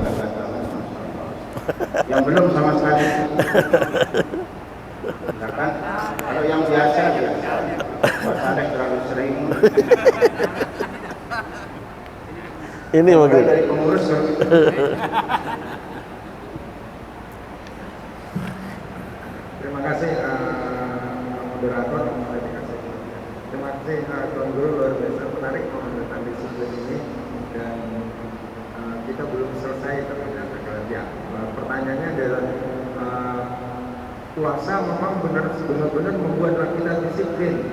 yang belum sama sekali. Misalkan kalau yang biasa ada terlalu sering. Ini mungkin dari pengurus. Terima kasih moderator. Terima kasih Tuan Guru, luar biasa menarik tentang disiplin ini, dan kita belum selesai ternyata. Ya, pertanyaannya adalah puasa memang benar-benar membuat kita disiplin.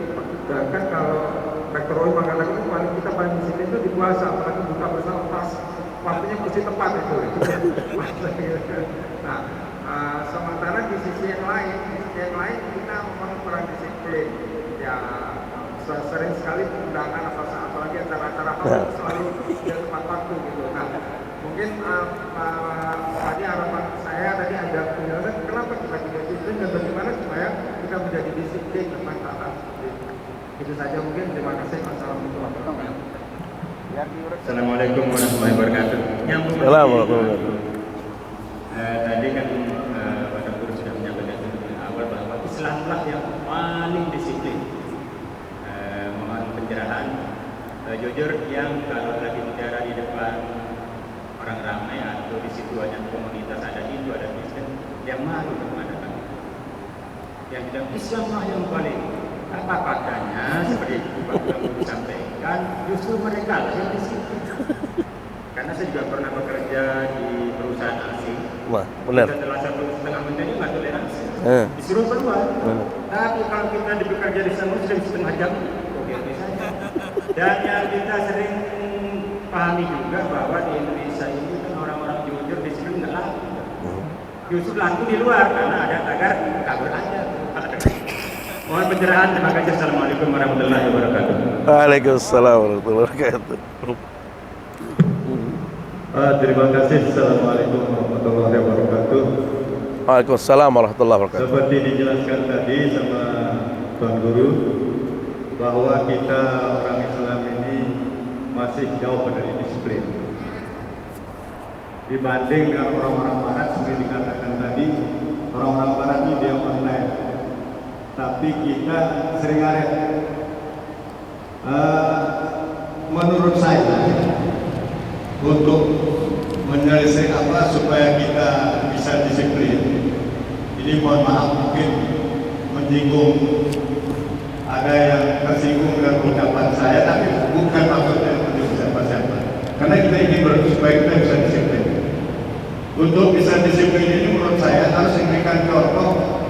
Bahkan kalau Dr. Roy mengatakan kita paling disiplin itu di puasa, apalagi buka bersama pas waktunya mesti tepat itu. Nah, sementara di sisi yang lain kita memang kurang disiplin. Ya, sering sekali undangan apalagi acara-acara selalu tidak tepat waktu gitu. Nah, mungkin tadi harapan saya tadi ada penjelasan kenapa kita tidak disiplin dan bagaimana supaya kita menjadi disiplin tentang taat. Itu saja mungkin. Terima kasih. Assalamualaikum warahmatullahi wabarakatuh. Assalamualaikum warahmatullahi wabarakatuh. Assalamualaikum. Tadi kan Bapak Guru sudah menyampaikan di awal bahwa Islamlah yang paling disiplin. Mohon pencerahan. Jujur yang kalau lagi bicara di depan orang ramai atau di situ ada komunitas, ada Hindu, ada Kristen, yang malu mengatakan yang tidak Islamlah yang paling. Apa katanya seperti Pak Guru sampaikan, justru mereka lah yang disiplin. Karena saya juga pernah bekerja di perusahaan asing. Wah, benar. Setelah 1,5 menit ini nggak toleransi, disuruh keluar. Tapi kalau kita bekerja di sana sudah setengah jam, oke saja. Dan yang kita sering pahami juga bahwa di Indonesia ini kan orang-orang jujur disiplin nggak laku. Justru laku di luar karena ada tagar kabur aja. Mohon pencerahan. Terima kasih. Assalamualaikum warahmatullahi wabarakatuh. Waalaikumsalam warahmatullahi wabarakatuh. Terima kasih. Assalamualaikum warahmatullahi wabarakatuh. Waalaikumsalam warahmatullahi wabarakatuh. Seperti dijelaskan tadi sama Tuan Guru, bahwa kita orang Islam ini masih jauh dari disiplin dibanding dengan orang-orang Barat. Seperti dikatakan tadi, orang-orang Barat ini dia online, tapi kita sering ada. Menurut saya, untuk menyelesaikan supaya kita bisa disiplin, ini mohon maaf mungkin menyinggung, ada yang tersinggung dengan ucapan saya, tapi bukan maksudnya untuk siapa-siapa, karena kita ingin supaya kita bisa disiplin. Untuk bisa disiplin ini menurut saya harus diberikan contoh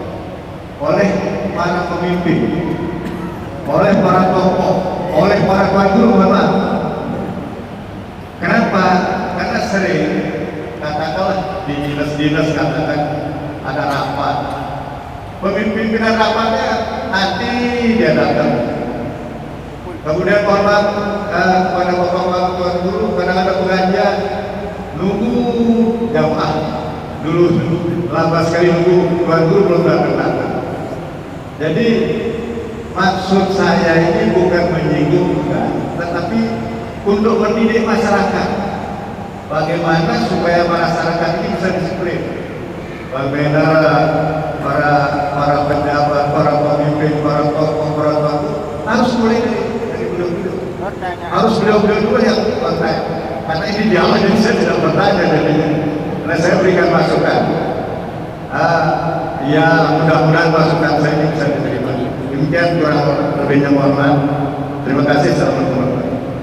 oleh para pemimpin, oleh para tokoh, oleh para guru. Kenapa? Karena sering katakanlah di dinas-dinas katakan ada rapat, pemimpinan rapatnya nanti dia datang, kemudian hormat kepada bapak-bapak tuan guru, kadang ada pengajian nunggu jamaah dulu lama sekali nunggu tuan guru belum datang. Jadi maksud saya ini bukan menyinggung, tetapi untuk mendidik masyarakat, bagaimana supaya masyarakat ini bisa disiplin, bagaimana para pejabat, para pemimpin, para tokoh, para tokoh harus mulai dari beliau-beliau, harus beliau-beliau dulu yang bertanya, karena ini dialog jadi saya tidak bertanya jadinya, karena saya berikan masukan. Ya mudah-mudahan masukan saya ini bisa diterima. Demikian, kurang lebihnya mohon maaf. Terima kasih. Assalamualaikum warahmatullahi wabarakatuh.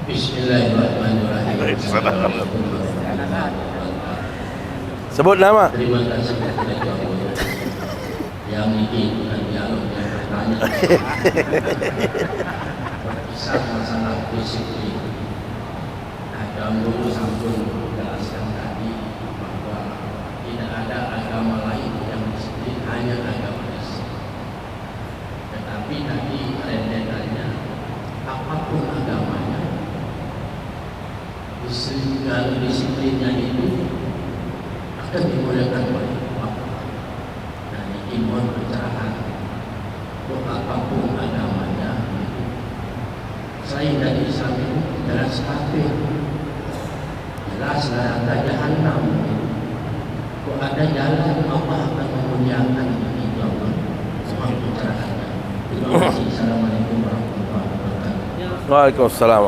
Bismillahirrahmanirrahim. Sebut nama. Terima kasih kepada Allah yang ini bukan dialog yang bertanya. Berkisah masalah disiplin. Ada guru sampun menjelaskan tadi bahwa tidak ada agama lain yang disiplin, hanya agama Islam. Tetapi tadi rentetannya apapun agama segala disiplinnya itu akan dimudahkan oleh Allah. Dan iman pencerahan apapun agamanya, selain dari Islam itu jelas kafir, jelas neraka jahanam. Kok ada jalan Allah akan memuliakan itu Allah. Mohon pencerahannya. Terima kasih. Assalamualaikum warahmatullahi wabarakatuh. Waalaikumsalam.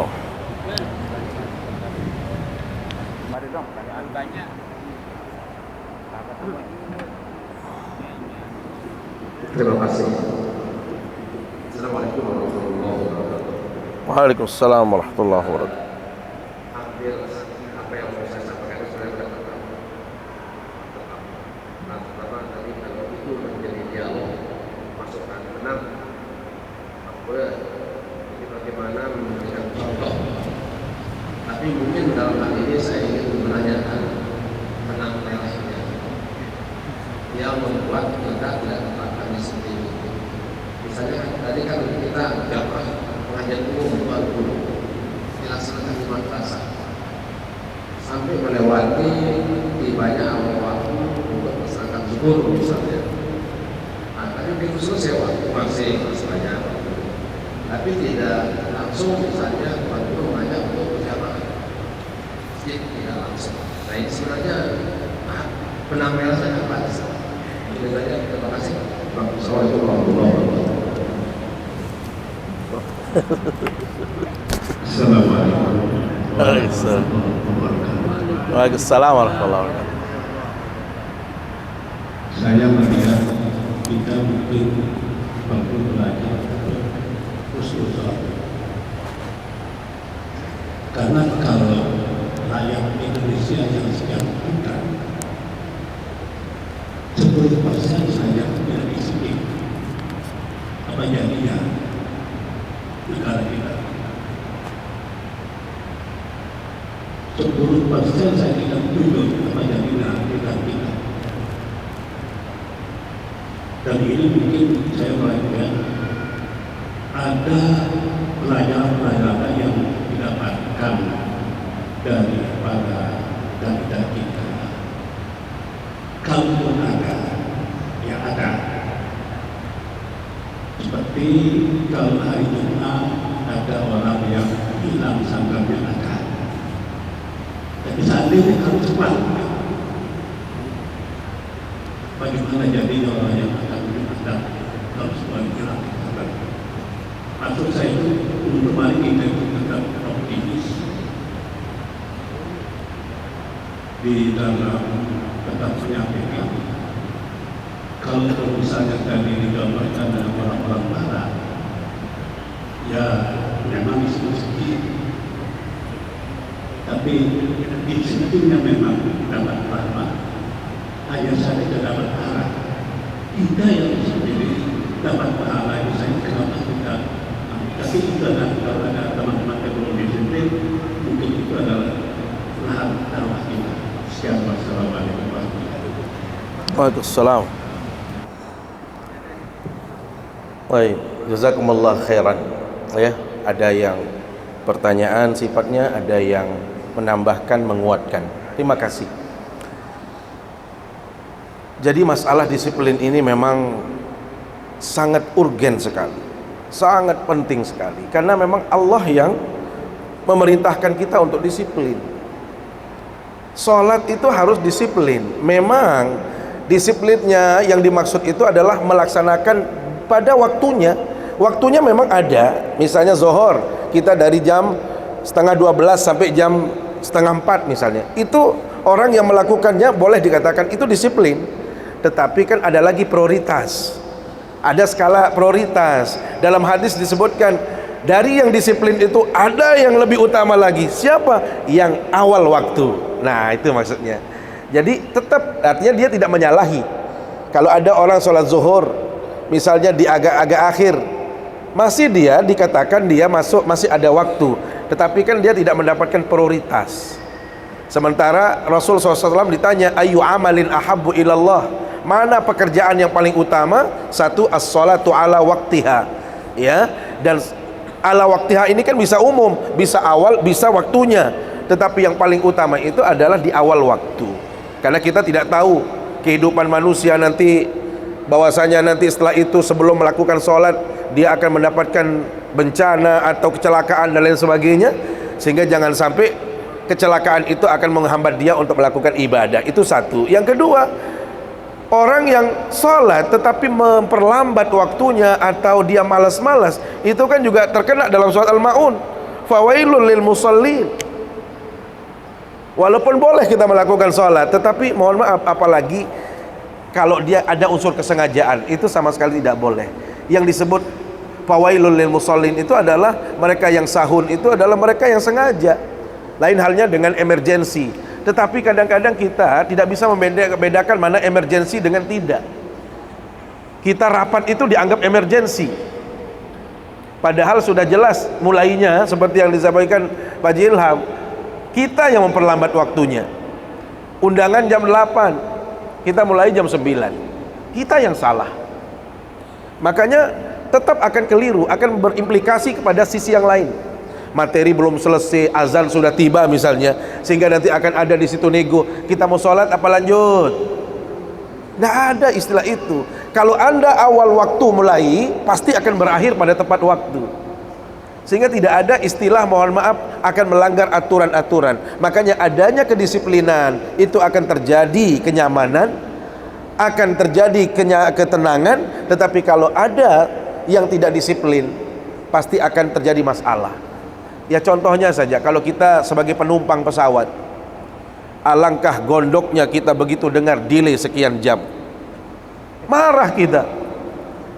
Mari dong, pertanyaan banyak. Terima kasih. Assalamualaikum warahmatullahi wabarakatuh. Waalaikumsalam warahmatullahi wabarakatuh. Hampir apa yang mau saya sampaikan itu sudah tetap. Nah, pertama tadi kalau itu menjadi dialog, masukan benar, boleh. Jadi bagaimana memberikan contoh. Tapi mungkin dalam hal ini saya ingin menanyakan benang merahnya yang membuat kita tidak terapkan disiplin itu. Misalnya tadi kan kita jamaah pengajian umum dulu dilaksanakan di madrasah sampai melewati tibanya awal waktu untuk melaksanakan zuhur misalnya. Nah, tadi begitu selesai waktu masih banyak waktu, tapi tidak langsung misalnya waktu banyak untuk berjamaah, tidak langsung. Nah ini sebenarnya benang merahnya apa? Terima kasih. Assalamualaikum warahmatullahi wabarakatuh. Waalaikumsalam warahmatullahi wabarakatuh. Saya melihat kita mungkin perlu belajar khusus, karena kalau rakyat Indonesia yang sekian juta 10% saja tidak disiplin, apa jadinya negara kita? 10% saya tidak jujur, apa jadinya negara kita? Dan ini mungkin saya melihat ada pelajaran-pelajaran yang didapatkan daripada kita. Kalaupun ada, ya ada. Seperti kalau hari Jumat ada orang yang hilang sanggarnya ada. Tapi seandainya kalau cepat, bagaimana jadinya orang yang akan ada kalau semua hilang sanggar? Maksud saya itu untuk mari kita itu tetap optimis di dalam tetap menyampaikan. Kalau misalnya tadi digambarkan dengan orang-orang barat, ya memang sedikit, tapi disitunya memang dapat rahmat. Hanya saja tidak dapat pahala. Kita yang sendiri dapat pahala, misalnya kenapa kita? Tapi itu adalah kalau ada teman-teman ekonomi disiplin, mungkin itu adalah lahan dakwah kita. Sekian, wassalamualaikum warahmatullahi wabarakatuh. Waalaikumsalam. Baik, jazakumullah khairan. Ya, ada yang pertanyaan sifatnya, ada yang menambahkan, menguatkan. Terima kasih. Jadi masalah disiplin ini memang sangat urgen sekali, sangat penting sekali, karena memang Allah yang memerintahkan kita untuk disiplin. Sholat itu harus disiplin. Memang disiplinnya yang dimaksud itu adalah melaksanakan pada waktunya. Waktunya memang ada. Misalnya zuhur, kita dari jam 11:30 sampai jam 3:30 misalnya. Itu orang yang melakukannya boleh dikatakan itu disiplin. Tetapi kan ada lagi prioritas. Ada skala prioritas. Dalam hadis disebutkan dari yang disiplin itu ada yang lebih utama lagi. Siapa? Yang awal waktu. Nah, itu maksudnya. Jadi tetap artinya dia tidak menyalahi. Kalau ada orang sholat zuhur misalnya di agak akhir, masih dia dikatakan dia masuk, masih ada waktu, tetapi kan dia tidak mendapatkan prioritas. Sementara Rasul SAW ditanya, ayu amalin ahabbu ilallah, mana pekerjaan yang paling utama? Satu, as-salatu ala waktiha, ya. Dan ala waktiha ini kan bisa umum, bisa awal, bisa waktunya. tetapi yang paling utama itu adalah di awal waktu. Karena kita tidak tahu kehidupan manusia nanti, bahwasanya nanti setelah itu sebelum melakukan sholat dia akan mendapatkan bencana atau kecelakaan dan lain sebagainya, sehingga jangan sampai kecelakaan itu akan menghambat dia untuk melakukan ibadah. Itu satu. Yang kedua, orang yang sholat tetapi memperlambat waktunya atau dia malas-malas, itu kan juga terkena dalam surat Al-Ma'un, fawailul lil musallin. Walaupun boleh kita melakukan sholat, tetapi mohon maaf, apalagi kalau dia ada unsur kesengajaan, itu sama sekali tidak boleh. Yang disebut fawailul lil musallin itu adalah mereka yang sahun, itu adalah mereka yang sengaja. Lain halnya dengan emergensi. Tetapi kadang-kadang kita tidak bisa membedakan mana emergensi dengan tidak. Kita rapat itu dianggap emergensi, padahal sudah jelas mulainya seperti yang disampaikan Pak Ilham, kita yang memperlambat waktunya. Undangan jam 8, kita mulai jam 9, kita yang salah. Makanya tetap akan keliru, akan berimplikasi kepada sisi yang lain. Materi belum selesai, azan sudah tiba misalnya, sehingga nanti akan ada di situ nego, kita mau sholat apa lanjut. Nggak ada istilah itu. Kalau Anda awal waktu mulai, pasti akan berakhir pada tepat waktu. Sehingga tidak ada istilah mohon maaf akan melanggar aturan-aturan. Makanya adanya kedisiplinan, itu akan terjadi kenyamanan, akan terjadi ketenangan. Tetapi kalau ada yang tidak disiplin, pasti akan terjadi masalah. Ya contohnya saja, kalau kita sebagai penumpang pesawat, alangkah gondoknya kita begitu dengar delay sekian jam, marah kita.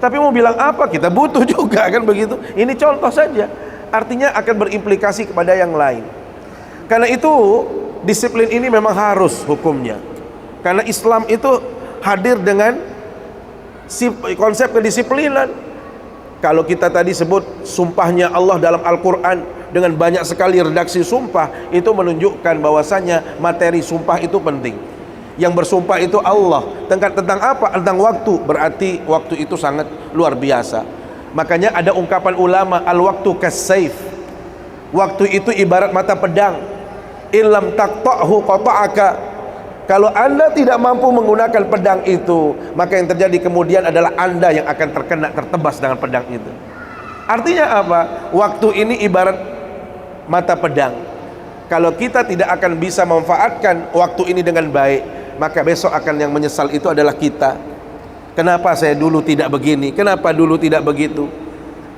Tapi mau bilang apa, kita butuh juga kan begitu. Ini contoh saja, artinya akan berimplikasi kepada yang lain. Karena itu disiplin ini memang harus hukumnya. Karena Islam itu hadir dengan konsep kedisiplinan. Kalau kita tadi sebut sumpahnya Allah dalam Al-Quran dengan banyak sekali redaksi sumpah, itu menunjukkan bahwasanya materi sumpah itu penting. Yang bersumpah itu Allah. Tentang apa? Tentang waktu. Berarti waktu itu sangat luar biasa. Makanya ada ungkapan ulama, al-waktu kas-saif. Waktu itu ibarat mata pedang. Illam taqta'hu qata'aka. Kalau Anda tidak mampu menggunakan pedang itu, maka yang terjadi kemudian adalah Anda yang akan tertebas dengan pedang itu. Artinya apa? Waktu ini ibarat mata pedang. Kalau kita tidak akan bisa memanfaatkan waktu ini dengan baik, maka besok akan yang menyesal itu adalah kita. Kenapa saya dulu tidak begini? Kenapa dulu tidak begitu?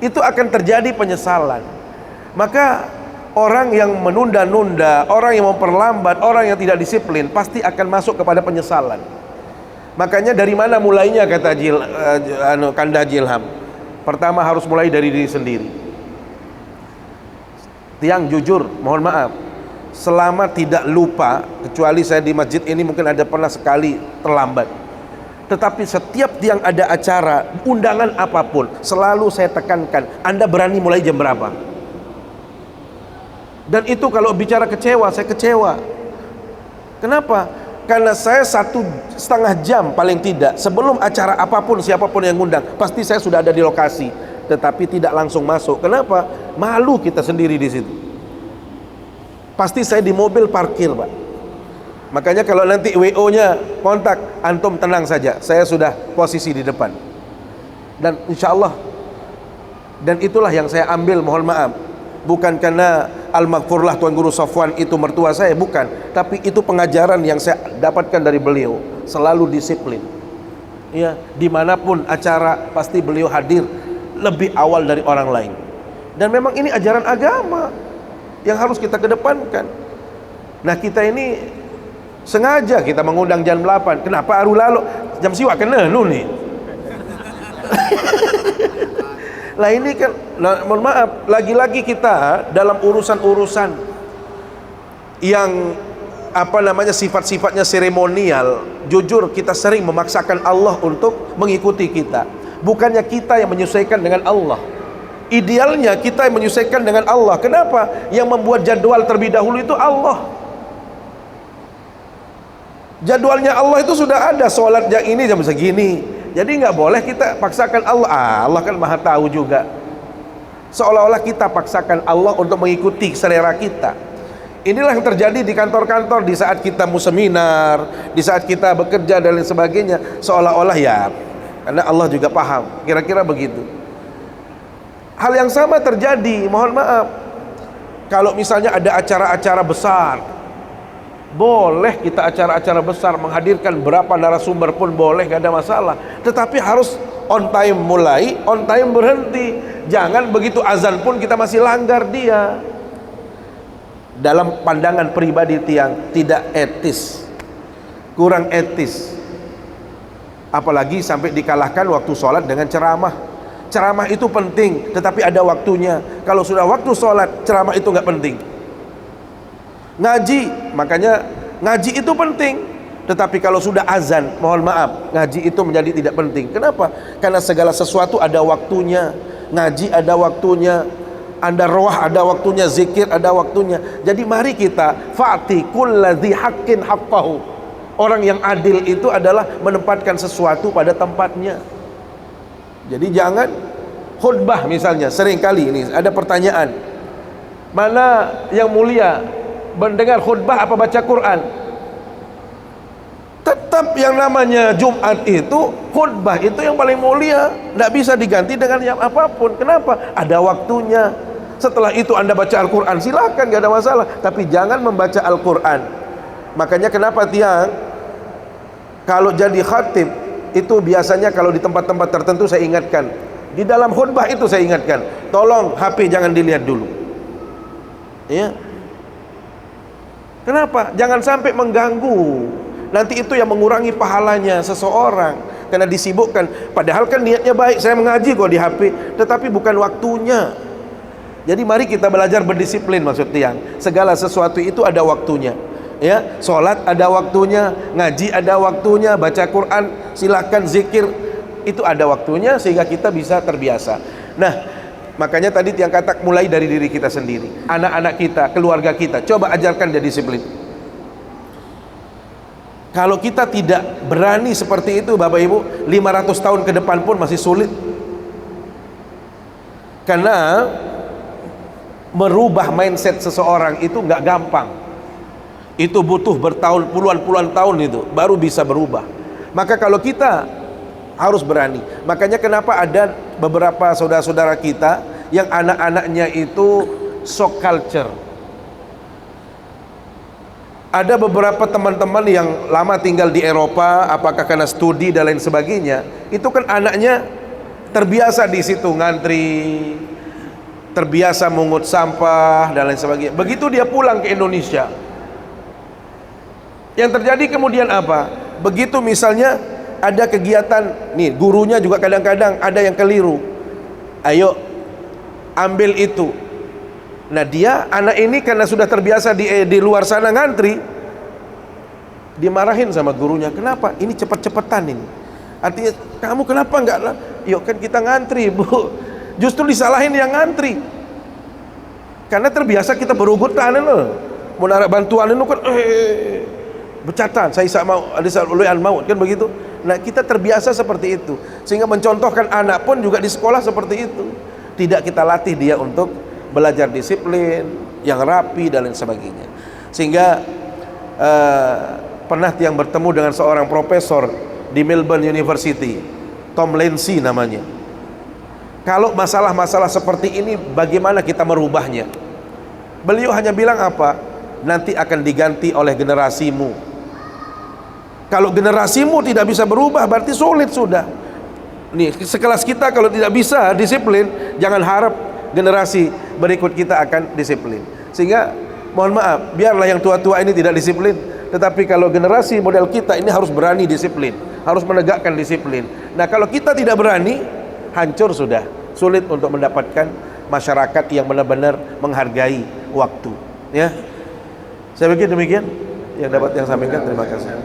Itu akan terjadi penyesalan. Maka orang yang menunda-nunda, orang yang memperlambat, orang yang tidak disiplin, pasti akan masuk kepada penyesalan. Makanya dari mana mulainya, kata Kanda Ilham? Pertama harus mulai dari diri sendiri. Tiang jujur, mohon maaf, selama tidak lupa, kecuali saya di masjid ini mungkin ada pernah sekali terlambat, tetapi setiap tiang ada acara, undangan apapun, selalu saya tekankan, Anda berani mulai jam berapa? Dan itu kalau bicara kecewa, saya kecewa. Kenapa? Karena saya 1,5 jam paling tidak sebelum acara apapun, siapapun yang ngundang, pasti saya sudah ada di lokasi, tetapi tidak langsung masuk. Kenapa? Malu kita sendiri di situ. Pasti saya di mobil parkir, Pak. Makanya kalau nanti WO-nya kontak, antum tenang saja, saya sudah posisi di depan. Dan insya Allah, dan itulah yang saya ambil, mohon maaf, bukan karena al-maghfurlah Tuan Guru Safwan itu mertua saya, bukan, tapi itu pengajaran yang saya dapatkan dari beliau, selalu disiplin. Ya, dimanapun acara pasti beliau hadir lebih awal dari orang lain. Dan memang ini ajaran agama yang harus kita kedepankan. Nah, kita ini sengaja kita mengundang jam 8. Kenapa aru lalu jam siwa kena lu nih? Lah ini kan, mohon maaf, lagi-lagi kita dalam urusan-urusan yang sifat-sifatnya seremonial, jujur kita sering memaksakan Allah untuk mengikuti kita. Bukannya kita yang menyesuaikan dengan Allah. Idealnya kita yang menyesuaikan dengan Allah. Kenapa? Yang membuat jadwal terlebih dahulu itu Allah. Jadwalnya Allah itu sudah ada, sholat yang ini jam segini. Jadi nggak boleh kita paksakan Allah. Allah kan maha tahu juga. Seolah-olah kita paksakan Allah untuk mengikuti selera kita. Inilah yang terjadi di kantor-kantor di saat kita mau seminar, di saat kita bekerja dan lain sebagainya, seolah-olah ya, karena Allah juga paham, kira-kira begitu. Hal yang sama terjadi, mohon maaf, kalau misalnya ada acara-acara besar, boleh kita acara-acara besar menghadirkan berapa narasumber pun boleh, gak ada masalah. Tetapi harus on time mulai, on time berhenti. Jangan begitu azan pun kita masih langgar dia. Dalam pandangan pribadi Tiang, tidak etis, kurang etis. Apalagi sampai dikalahkan waktu sholat dengan ceramah. Ceramah itu penting, tetapi ada waktunya. Kalau sudah waktu sholat, ceramah itu nggak penting. Ngaji, makanya ngaji itu penting, tetapi kalau sudah azan, mohon maaf, ngaji itu menjadi tidak penting. Kenapa? Karena segala sesuatu ada waktunya. Ngaji ada waktunya, Anda roh ada waktunya, zikir ada waktunya. Jadi mari kita fa'ti kulladzi haqqin haqqahu. Orang yang adil itu adalah menempatkan sesuatu pada tempatnya. Jadi jangan khutbah misalnya, seringkali ini ada pertanyaan, mana yang mulia, mendengar khutbah apa baca Quran? Tetap yang namanya Jumat itu, khutbah itu yang paling mulia, tidak bisa diganti dengan yang apapun. Kenapa? Ada waktunya. Setelah itu Anda baca Al-Quran, silakan, gak ada masalah, tapi jangan membaca Al-Quran. Makanya kenapa Tiang, kalau jadi khatib itu biasanya kalau di tempat-tempat tertentu saya ingatkan, di dalam khutbah itu saya ingatkan, tolong HP jangan dilihat dulu, ya. Kenapa? Jangan sampai mengganggu. Nanti itu yang mengurangi pahalanya seseorang karena disibukkan. Padahal kan niatnya baik, saya mengaji kok di HP, tetapi bukan waktunya. Jadi mari kita belajar berdisiplin, maksud Tiang. Segala sesuatu itu ada waktunya. Ya, sholat ada waktunya, ngaji ada waktunya, baca Quran, silahkan zikir, itu ada waktunya sehingga kita bisa terbiasa. Nah, makanya tadi Tiang kata mulai dari diri kita sendiri, anak-anak kita, keluarga kita, coba ajarkan dia disiplin. Kalau kita tidak berani seperti itu, Bapak Ibu, 500 tahun ke depan pun masih sulit. Karena merubah mindset seseorang itu nggak gampang. Itu butuh bertahun, puluhan tahun itu baru bisa berubah. Maka kalau kita harus berani. Makanya kenapa ada beberapa saudara-saudara kita yang anak-anaknya itu shock culture. Ada beberapa teman-teman yang lama tinggal di Eropa, apakah karena studi dan lain sebagainya, itu kan anaknya terbiasa di situ ngantri, terbiasa mengut sampah dan lain sebagainya. Begitu dia pulang ke Indonesia, yang terjadi kemudian apa? Begitu misalnya ada kegiatan, nih gurunya juga kadang-kadang ada yang keliru, ayo ambil itu. Nah dia, anak ini karena sudah terbiasa di luar sana ngantri, dimarahin sama gurunya. Kenapa? Ini cepet-cepetan ini. Artinya kamu kenapa enggak lah? Yuk kan kita ngantri, Bu. Justru disalahin yang ngantri. Karena terbiasa kita berugutan loh. Mau narik bantuan itu kan becatan, saya mau ada saluran maut kan begitu. Nah kita terbiasa seperti itu, sehingga mencontohkan anak pun juga di sekolah seperti itu. Tidak kita latih dia untuk belajar disiplin yang rapi dan lain sebagainya. Sehingga pernah Tiang bertemu dengan seorang profesor di Melbourne University, Tom Lancy namanya. Kalau masalah-masalah seperti ini bagaimana kita merubahnya? Beliau hanya bilang apa? Nanti akan diganti oleh generasimu. Kalau generasimu tidak bisa berubah, berarti sulit sudah. Nih, sekelas kita kalau tidak bisa disiplin, jangan harap generasi berikut kita akan disiplin. Sehingga mohon maaf, biarlah yang tua-tua ini tidak disiplin, tetapi kalau generasi model kita ini harus berani disiplin, harus menegakkan disiplin. Nah kalau kita tidak berani, hancur sudah. Sulit untuk mendapatkan masyarakat yang benar-benar menghargai waktu. Ya, saya pikir demikian yang dapat yang sampaikan. Terima kasih.